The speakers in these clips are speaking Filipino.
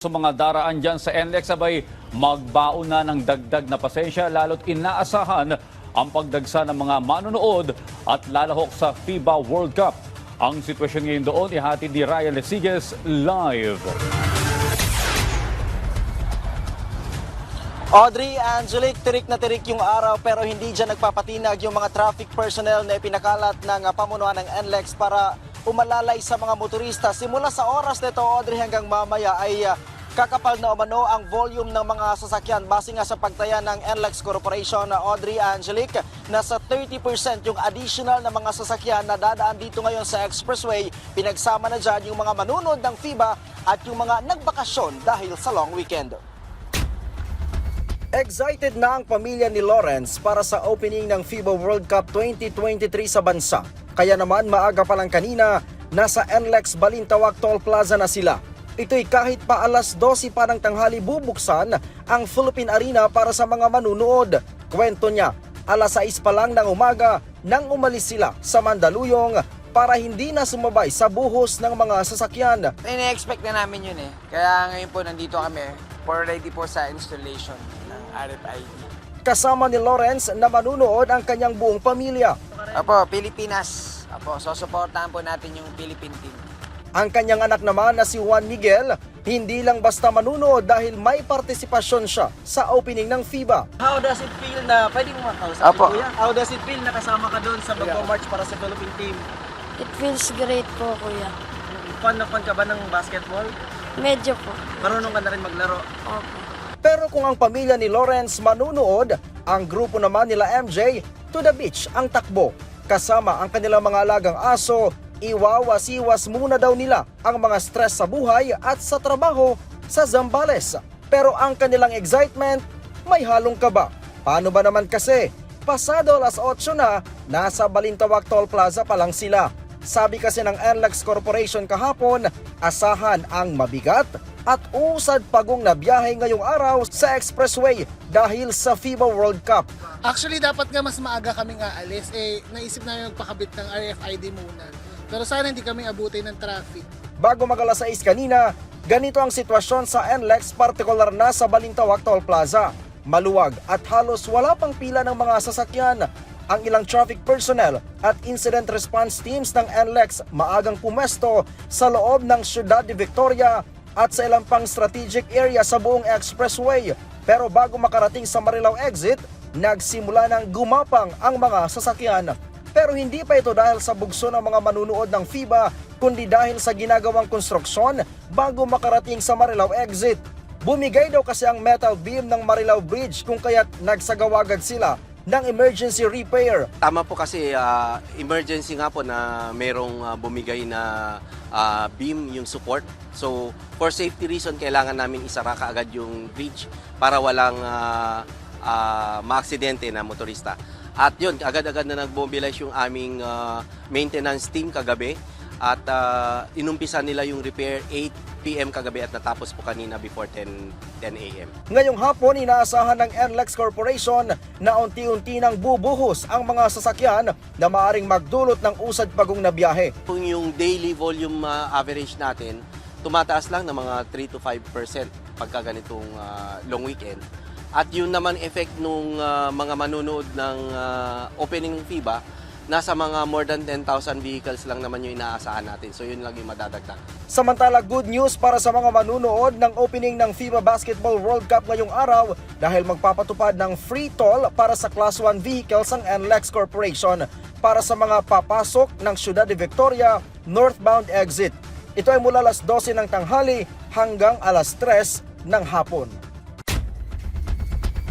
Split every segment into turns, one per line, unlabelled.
Sa mga daraan dyan sa NLEX sabay magbaon na ng dagdag na pasensya lalo't inaasahan ang pagdagsa ng mga manonood at lalahok sa FIBA World Cup. Ang sitwasyon ngayon doon ihatid ni Ryan Lesiges live.
Audrey, Angelic, tirik na tirik yung araw pero hindi dyan nagpapatinag yung mga traffic personnel na ipinakalat ng pamunuan ng NLEX para umalalay sa mga motorista. Simula sa oras nito, Audrey, hanggang mamaya ay kakapal na umano ang volume ng mga sasakyan. Base nga sa pagtaya ng NLEX Corporation, Audrey, Angelic, nasa 30% yung additional na mga sasakyan na dadaan dito ngayon sa expressway. Pinagsama na dyan yung mga manunod ng FIBA at yung mga nagbakasyon dahil sa long weekend. Excited na ang pamilya ni Lawrence para sa opening ng FIBA World Cup 2023 sa bansa. Kaya naman maaga pa lang kanina, nasa NLEX Balintawak Toll Plaza na sila. Ito'y kahit pa alas 12 pa ng tanghali bubuksan ang Philippine Arena para sa mga manunood. Kwento niya, alas 6 pa lang ng umaga nang umalis sila sa Mandaluyong para hindi na sumabay sa buhos ng mga sasakyan.
Ine-expect na namin yun eh. Kaya ngayon po nandito kami for ready po sa installation ng RFID.
Kasama ni Lawrence na manunood ang kanyang buong pamilya.
Apo, Pilipinas. Apo, susuportahan po natin yung Philippine team.
Ang kanyang anak naman na si Juan Miguel, hindi lang basta manunood dahil may partisipasyon siya sa opening ng FIBA.
How does it feel na, pwede mo makausap
Apo.
Kuya? How does it feel na kasama ka doon sa magpo-march para sa Philippine team?
It feels great po, kuya.
Fan na fan ka ba ng basketball?
Medyo po.
Marunong ka na rin maglaro?
Opo.
Pero kung ang pamilya ni Lawrence manunood, ang grupo naman nila MJ to the beach ang takbo. Kasama ang kanilang mga alagang aso, iwawas-iwas muna daw nila ang mga stress sa buhay at sa trabaho sa Zambales. Pero ang kanilang excitement may halong kaba. Paano ba naman kasi? Pasado alas 8 na, nasa Balintawak Toll Plaza pa lang sila. Sabi kasi ng NLEX Corporation kahapon, asahan ang mabigat at usad pagong na biyahe ngayong araw sa expressway dahil sa FIBA World Cup.
Actually, dapat nga mas maaga kaming aalis. Naisip namin magpakabit ng RFID muna. Pero sana hindi kami abutin ng traffic.
Bago mag-alas 6 kanina, ganito ang sitwasyon sa NLEX, partikular na sa Balintawak Toll Plaza. Maluwag at halos wala pang pila ng mga sasakyan. Ang ilang traffic personnel at incident response teams ng NLEX maagang pumesto sa loob ng Ciudad de Victoria at sa ilang pang strategic area sa buong expressway. Pero bago makarating sa Marilao exit, nagsimula ng gumapang ang mga sasakyan. Pero hindi pa ito dahil sa bugso ng mga manunood ng FIBA, kundi dahil sa ginagawang konstruksyon bago makarating sa Marilao exit. Bumigay daw kasi ang metal beam ng Marilao Bridge kung kaya't nagsagawa agad sila ng emergency repair.
Tama po kasi emergency nga po na merong bumigay na beam yung support. So for safety reason kailangan namin isara kaagad yung bridge para walang maaksidente na motorista. At yun, agad-agad na nag-mobilize yung aming maintenance team kagabi at inumpisa nila yung repair 8 PM kagabi at natapos po kanina before 10 AM.
Ngayong hapon, inaasahan ng NLEX Corporation na unti-unti nang bubuhos ang mga sasakyan na maaring magdulot ng usad pagong na biyahe.
Kung yung daily volume average natin, tumataas lang ng mga 3 to 5% pagka ganitong long weekend. At yun naman effect nung mga manunood ng opening ng FIBA, nasa mga more than 10,000 vehicles lang naman yung inaasahan natin. So yun lang yung madadagdag.
Samantala, good news para sa mga manunood ng opening ng FIBA Basketball World Cup ngayong araw dahil magpapatupad ng free toll para sa Class 1 vehicles ang NLEX Corporation para sa mga papasok ng Ciudad de Victoria northbound exit. Ito ay mula alas 12 ng tanghali hanggang alas 3 ng hapon.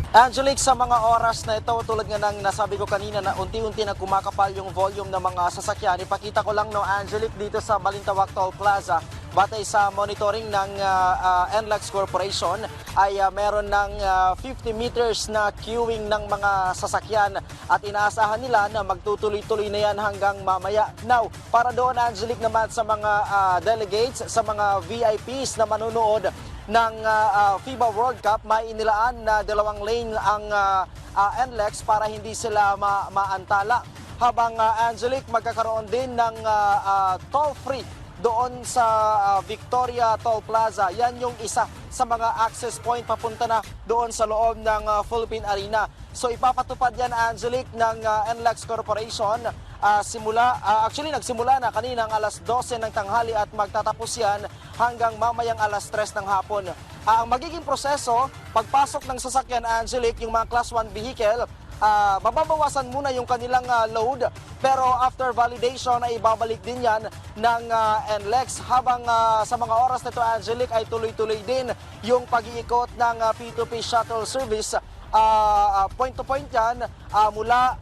Angelic, sa mga oras na ito, tulad nga ng nasabi ko kanina na unti-unti na kumakapal yung volume ng mga sasakyan. Ipakita ko lang, no, Angelic, dito sa Balintawak Toll Plaza, batay sa monitoring ng NLEX Corporation, ay meron ng 50 meters na queuing ng mga sasakyan at inaasahan nila na magtutuloy-tuloy na yan hanggang mamaya. Now, para doon, Angelic, naman sa mga delegates, sa mga VIPs na manunood ng FIBA World Cup, may inilaan na 2 lane ang NLEX para hindi sila maantala. Habang Angelic, magkakaroon din ng toll-free doon sa Victoria Toll Plaza. Yan yung isa sa mga access point papunta na doon sa loob ng Philippine Arena. So ipapatupad yan, Angelique, ng NLEX Corporation. Nagsimula na kaninang alas 12 ng tanghali at magtatapos yan hanggang mamayang alas 3 ng hapon. Ang magiging proseso, pagpasok ng sasakyan, Angelique, yung mga Class 1 vehicle, mababawasan muna yung kanilang load, pero after validation ay ibabalik din yan ng NLEX, habang sa mga oras na ito, Angelique, ay tuloy-tuloy din yung pag-iikot ng P2P shuttle service. Point to point yan mula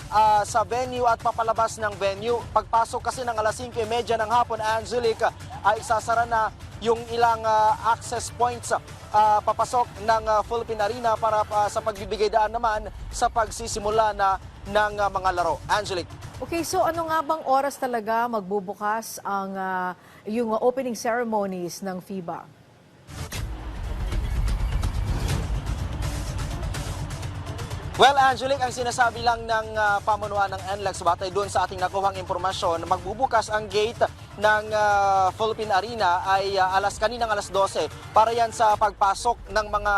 sa venue at papalabas ng venue. Pagpasok kasi ng alas 5:30 ng hapon, Angelique, ay isasara na yung ilang access points papasok ng Philippine Arena para sa pagbibigay daan naman sa pagsisimula na ng mga laro. Angelique.
Okay, so ano nga bang oras talaga magbubukas ang yung opening ceremonies ng FIBA?
Well, Angelique, ang sinasabi lang ng pamunuan ng NLEX batay doon sa ating nakuhang impormasyon, magbubukas ang gate ng Philippine Arena ay kaninang alas 12 para yan sa pagpasok ng mga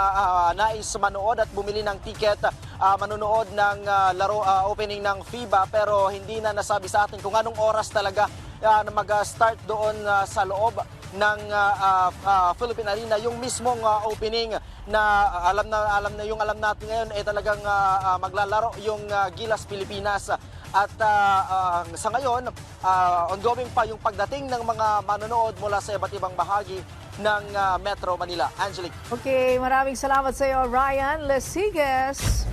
nais manood at bumili ng ticket, manonood ng laro opening ng FIBA, pero hindi na nasabi sa atin kung anong oras talaga na mag-start doon sa loob ng Philippine Arena, yung mismong opening na alam natin ngayon ay talagang maglalaro yung Gilas Pilipinas. At sa ngayon, ongoing pa yung pagdating ng mga manonood mula sa iba't ibang bahagi ng Metro Manila. Angelique.
Okay, maraming salamat sa iyo, Ryan Lesigues.